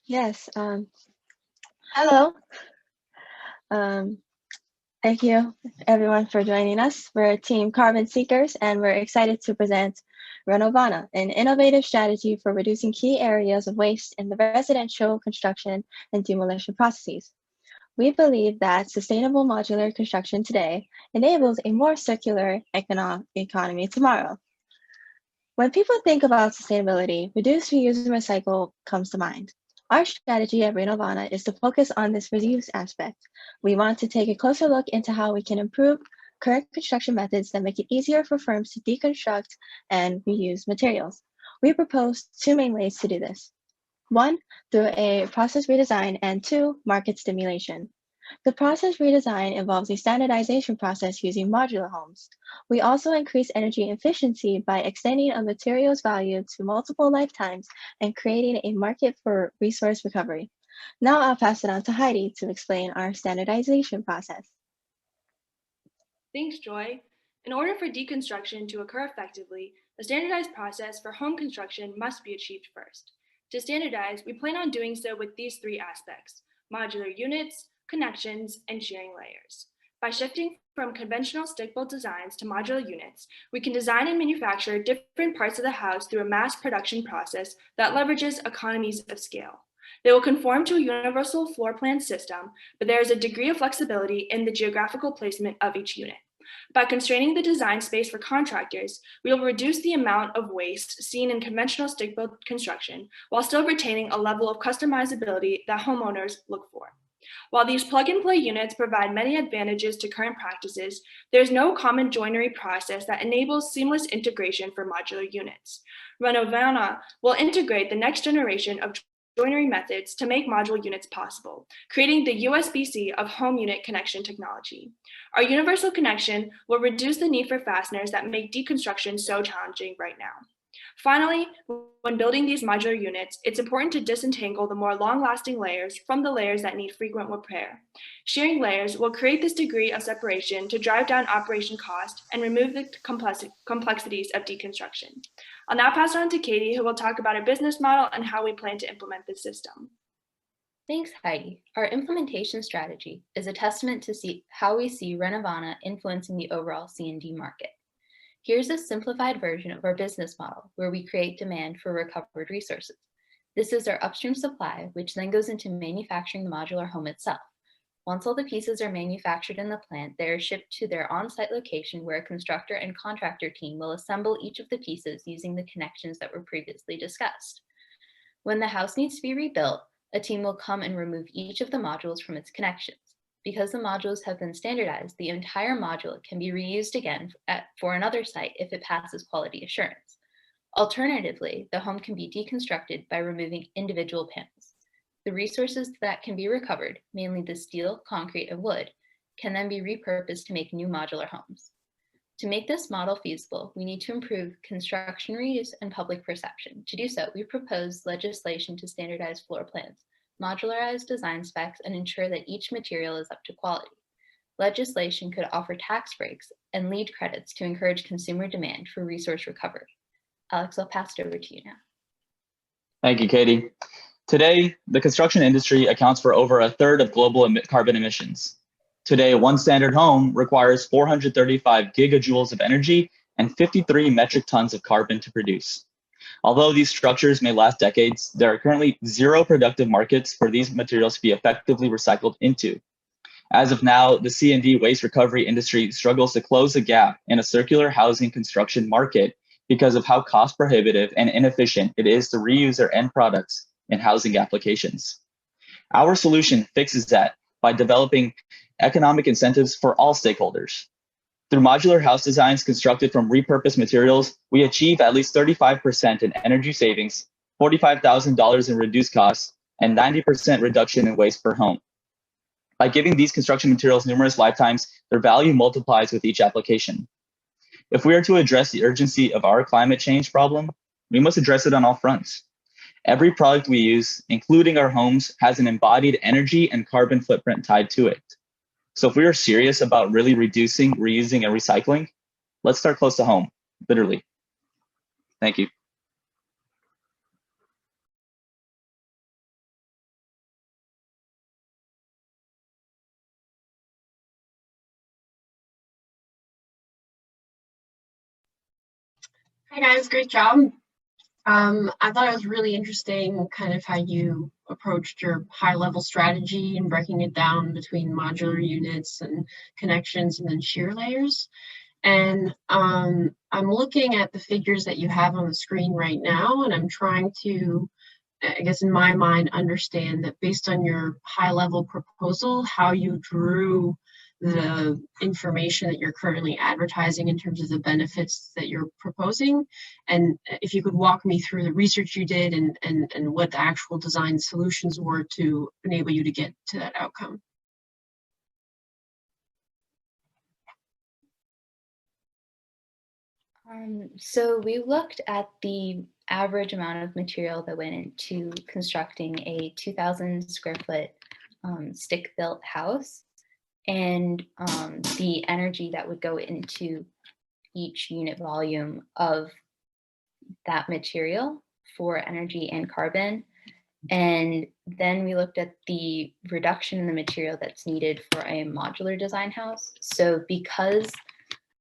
Yes. Hello. Um, Thank you, everyone, for joining us. We're Team Carbon Seekers, and we're excited to present Renovana, an innovative strategy for reducing key areas of waste in the residential construction and demolition processes. We believe that sustainable modular construction today enables a more circular economy tomorrow. When people think about sustainability, reduce, reuse, and recycle comes to mind. Our strategy at Renovana is to focus on this reuse aspect. We want to take a closer look into how we can improve current construction methods that make it easier for firms to deconstruct and reuse materials. We propose two main ways to do this. One, through a process redesign, and two, market stimulation. The process redesign involves a standardization process using modular homes. We also increase energy efficiency by extending a material's value to multiple lifetimes and creating a market for resource recovery. Now I'll pass it on to Heidi to explain our standardization process. Thanks, Joy. In order for deconstruction to occur effectively, a standardized process for home construction must be achieved first. To standardize, we plan on doing so with these three aspects: modular units, connections, and shearing layers. By shifting from conventional stick-built designs to modular units, we can design and manufacture different parts of the house through a mass production process that leverages economies of scale. They will conform to a universal floor plan system, but there is a degree of flexibility in the geographical placement of each unit. By constraining the design space for contractors, we will reduce the amount of waste seen in conventional stick-built construction while still retaining a level of customizability that homeowners look for. While these plug-and-play units provide many advantages to current practices, there is no common joinery process that enables seamless integration for modular units. Renovana will integrate the next generation of joinery methods to make modular units possible, creating the USB-C of home unit connection technology. Our universal connection will reduce the need for fasteners that make deconstruction so challenging right now. Finally, when building these modular units, it's important to disentangle the more long-lasting layers from the layers that need frequent repair. Shearing layers will create this degree of separation to drive down operation cost and remove the complexities of deconstruction. I'll now pass it on to Katie, who will talk about our business model and how we plan to implement this system. Thanks, Heidi. Our implementation strategy is a testament to how we see Renovana influencing the overall C&D market. Here's a simplified version of our business model where we create demand for recovered resources. This is our upstream supply, which then goes into manufacturing the modular home itself. Once all the pieces are manufactured in the plant, they are shipped to their on-site location where a constructor and contractor team will assemble each of the pieces using the connections that were previously discussed. When the house needs to be rebuilt, a team will come and remove each of the modules from its connections. Because the modules have been standardized, the entire module can be reused again for another site if it passes quality assurance. Alternatively, the home can be deconstructed by removing individual panels. The resources that can be recovered, mainly the steel, concrete, and wood, can then be repurposed to make new modular homes. To make this model feasible, we need to improve construction reuse and public perception. To do so, we propose legislation to standardize floor plans, modularize design specs, and ensure that each material is up to quality. Legislation could offer tax breaks and lead credits to encourage consumer demand for resource recovery. Alex, I'll pass it over to you now. Thank you, Katie. Today, the construction industry accounts for over a third of global carbon emissions. Today, one standard home requires 435 gigajoules of energy and 53 metric tons of carbon to produce. Although these structures may last decades, there are currently zero productive markets for these materials to be effectively recycled into. As of now, the C&D waste recovery industry struggles to close the gap in a circular housing construction market because of how cost prohibitive and inefficient it is to reuse their end products in housing applications. Our solution fixes that by developing economic incentives for all stakeholders. Through modular house designs constructed from repurposed materials, we achieve at least 35% in energy savings, $45,000 in reduced costs, and 90% reduction in waste per home. By giving these construction materials numerous lifetimes, their value multiplies with each application. If we are to address the urgency of our climate change problem, we must address it on all fronts. Every product we use, including our homes, has an embodied energy and carbon footprint tied to it. So if we are serious about really reducing, reusing, and recycling, let's start close to home, literally. Thank you. Hi guys, great job. I thought it was really interesting kind of how you approached your high level strategy and breaking it down between modular units and connections and then shear layers. And I'm looking at the figures that you have on the screen right now, and I'm trying to, I guess in my mind, understand that based on your high level proposal, how you drew the information that you're currently advertising in terms of the benefits that you're proposing. And if you could walk me through the research you did and what the actual design solutions were to enable you to get to that outcome. So we looked at the average amount of material that went into constructing a 2,000 square foot stick-built house, and the energy that would go into each unit volume of that material for energy and carbon. And then we looked at the reduction in the material that's needed for a modular design house. So because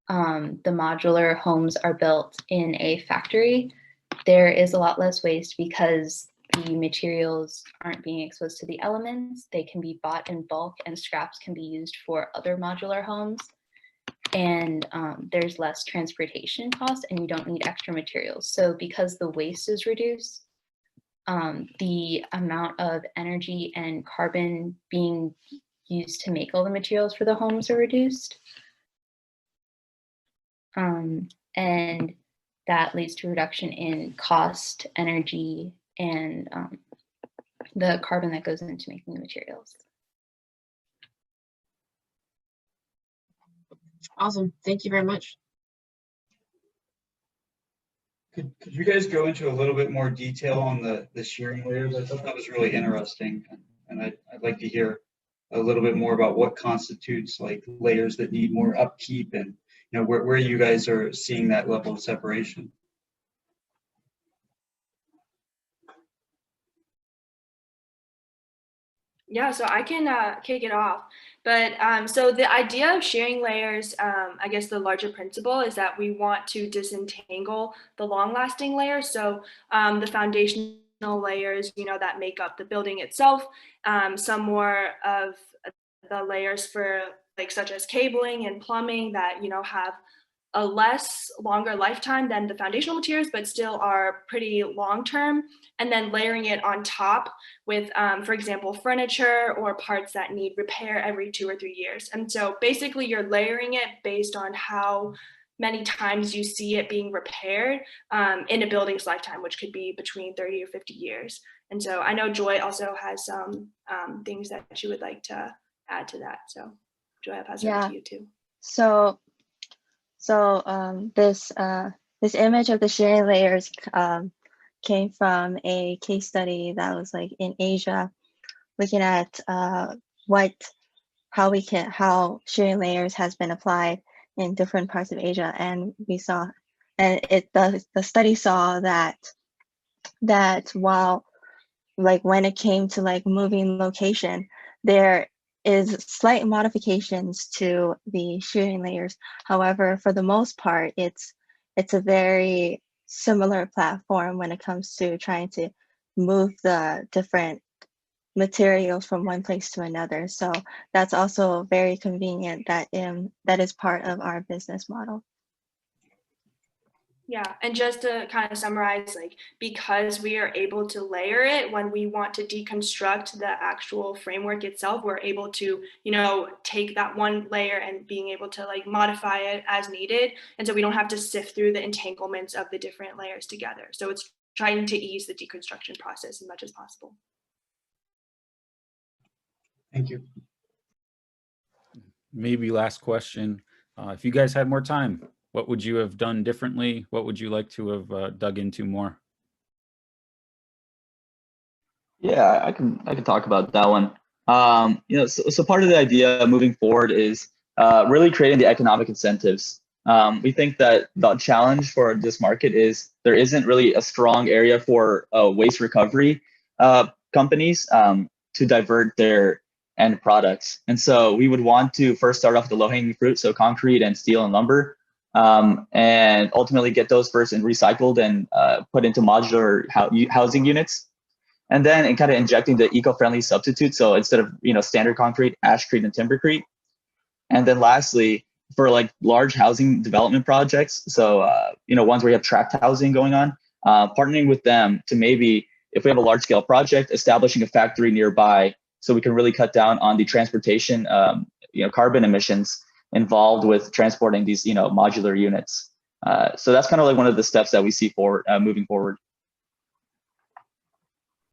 the modular homes are built in a factory, there is a lot less waste because the materials aren't being exposed to the elements. They can be bought in bulk and scraps can be used for other modular homes. And there's less transportation cost and you don't need extra materials. So because the waste is reduced, the amount of energy and carbon being used to make all the materials for the homes are reduced. And that leads to a reduction in cost, energy, and the carbon that goes into making the materials. Awesome, thank you very much. Could you guys go into a little bit more detail on the shearing layers? I thought that was really interesting, and I'd like to hear a little bit more about what constitutes like layers that need more upkeep, and where you guys are seeing that level of separation. Yeah, so I can kick it off. But so the idea of shearing layers, I guess the larger principle is that we want to disentangle the long-lasting layers. So the foundational layers, that make up the building itself, some more of the layers for like such as cabling and plumbing that, have a longer lifetime than the foundational materials, but still are pretty long-term, and then layering it on top with, for example, furniture or parts that need repair every 2 or 3 years. And so basically you're layering it based on how many times you see it being repaired in a building's lifetime, which could be between 30 or 50 years. And so I know Joy also has some things that she would like to add to that. So Joy, I'll pass it over to you too. So this image of the shearing layers came from a case study that was like in Asia, looking at how shearing layers has been applied in different parts of Asia, and we saw, and the study saw that while like when it came to like moving location, there is slight modifications to the shearing layers. However, for the most part, it's a very similar platform when it comes to trying to move the different materials from one place to another. So that's also very convenient. That is part of our business model. Yeah, and just to kind of summarize, like because we are able to layer it when we want to deconstruct the actual framework itself, we're able to, take that one layer and being able to like modify it as needed. And so we don't have to sift through the entanglements of the different layers together. So it's trying to ease the deconstruction process as much as possible. Thank you. Maybe last question. If you guys had more time, what would you have done differently? What would you like to have dug into more? Yeah, I can talk about that one. So part of the idea moving forward is really creating the economic incentives. We think that the challenge for this market is there isn't really a strong area for waste recovery companies to divert their end products. And so we would want to first start off with the low-hanging fruit, so concrete and steel and lumber. and ultimately get those first and recycled and put into modular housing units. And then kind of injecting the eco-friendly substitute. So instead of standard concrete, ashcrete and timbercrete. And then lastly, for like large housing development projects, so ones where you have tract housing going on, partnering with them to maybe, if we have a large scale project, establishing a factory nearby so we can really cut down on the transportation carbon emissions involved with transporting these modular units. So that's kind of like one of the steps that we see for moving forward.